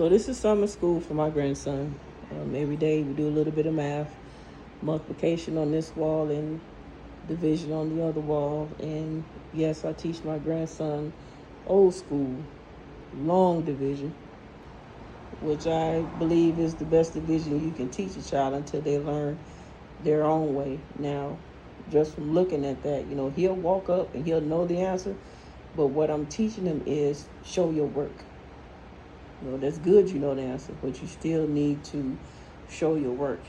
So this is summer school for my grandson. Every day we do a little bit of math, multiplication on this wall and division on the other wall. And yes, I teach my grandson old school, long division, which I believe is the best division you can teach a child until they learn their own way. Now, just from looking at that, he'll walk up and he'll know the answer, but what I'm teaching him is show your work. That's good, you know the answer, but you still need to show your work.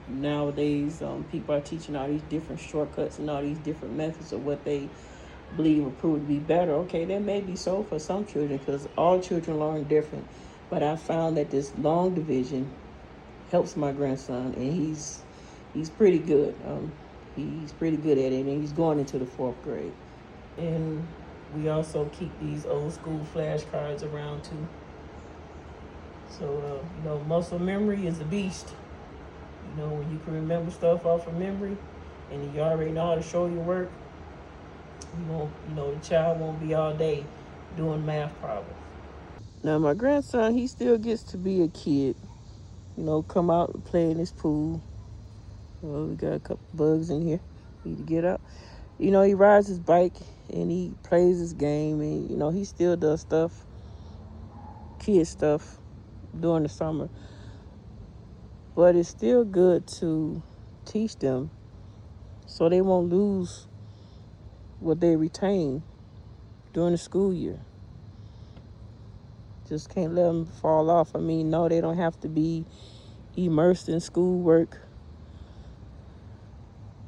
Nowadays, people are teaching all these different shortcuts and all these different methods of what they believe will prove to be better. Okay, that may be so for some children because all children learn different. But I found that this long division helps my grandson, and he's pretty good. He's pretty good at it, and he's going into the 4th grade. And we also keep these old school flashcards around too. So, muscle memory is a beast. When you can remember stuff off of memory and you already know how to show your work, the child won't be all day doing math problems. Now, my grandson, he still gets to be a kid. Come out and play in his pool. We got a couple bugs in here. Need to get out. He rides his bike and he plays his game, and, he still does stuff, kid stuff, during the summer. But it's still good to teach them so they won't lose what they retain during the school year. Just can't let them fall off. No, they don't have to be immersed in schoolwork,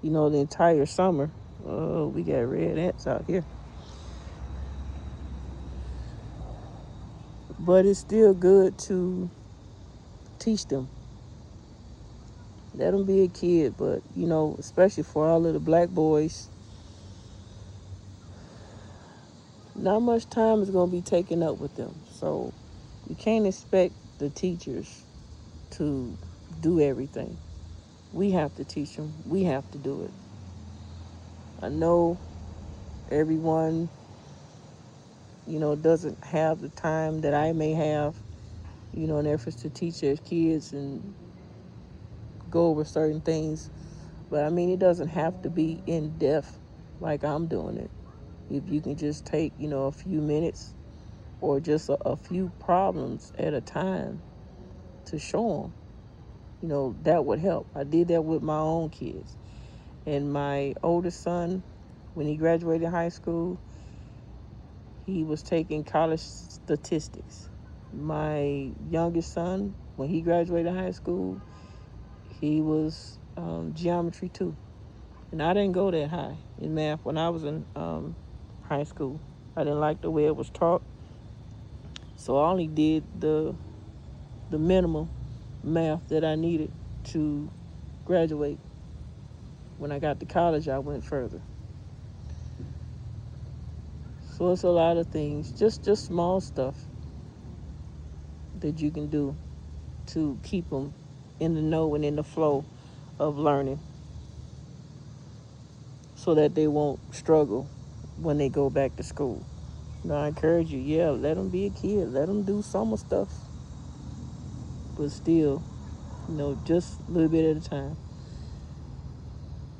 the entire summer. Oh, we got red ants out here. But it's still good to teach them. Let them be a kid, but, especially for all of the black boys, not much time is going to be taken up with them. So you can't expect the teachers to do everything. We have to teach them. We have to do it. I know everyone, doesn't have the time that I may have, in efforts to teach their kids and go over certain things. But it doesn't have to be in depth like I'm doing it. If you can just take, a few minutes or just a few problems at a time to show them, that would help. I did that with my own kids. And my oldest son, when he graduated high school, he was taking college statistics. My youngest son, when he graduated high school, he was geometry 2. And I didn't go that high in math when I was in high school. I didn't like the way it was taught. So I only did the minimum math that I needed to graduate. When I got to college, I went further. So it's a lot of things, just small stuff that you can do to keep them in the know and in the flow of learning so that they won't struggle when they go back to school. I encourage you, let them be a kid. Let them do summer stuff. But still, just a little bit at a time.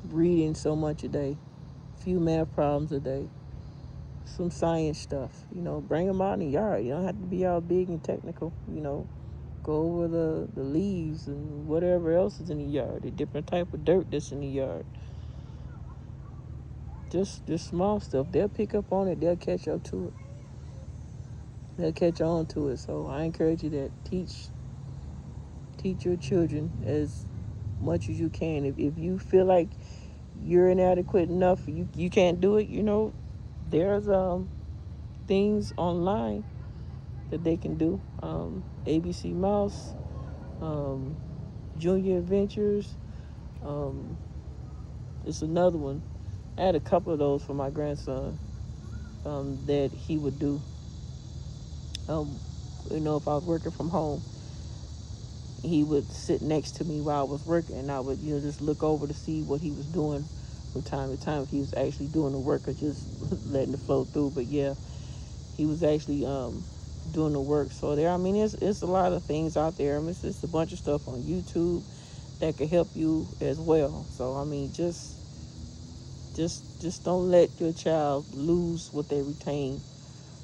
Reading so much a day. A few math problems a day. Some science stuff. Bring them out in the yard. You don't have to be all big and technical. Go over the leaves and whatever else is in the yard. The different type of dirt that's in the yard. Just small stuff. They'll pick up on it. They'll catch up to it. They'll catch on to it. So I encourage you to teach your children as much as you can. If you feel like you're inadequate enough, you can't do it, there's things online that they can do. ABC Mouse, Junior Adventures. It's another one. I had a couple of those for my grandson that he would do. If I was working from home, he would sit next to me while I was working, and I would, just look over to see what he was doing from time to time, if he was actually doing the work or just letting it flow through. But yeah, he was actually doing the work. So there, I mean, it's a lot of things out there. I mean, it's a bunch of stuff on YouTube that could help you as well. So I mean, just don't let your child lose what they retain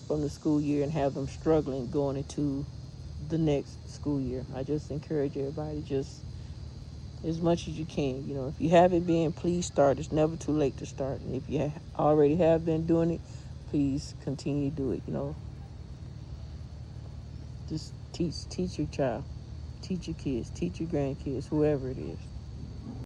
from the school year and have them struggling going into the next school year. I just encourage everybody, just as much as you can. You know, if you haven't been, please start. It's never too late to start. And if you already have been doing it, please continue to do it. You know, just teach your child, teach your kids, teach your grandkids, whoever it is.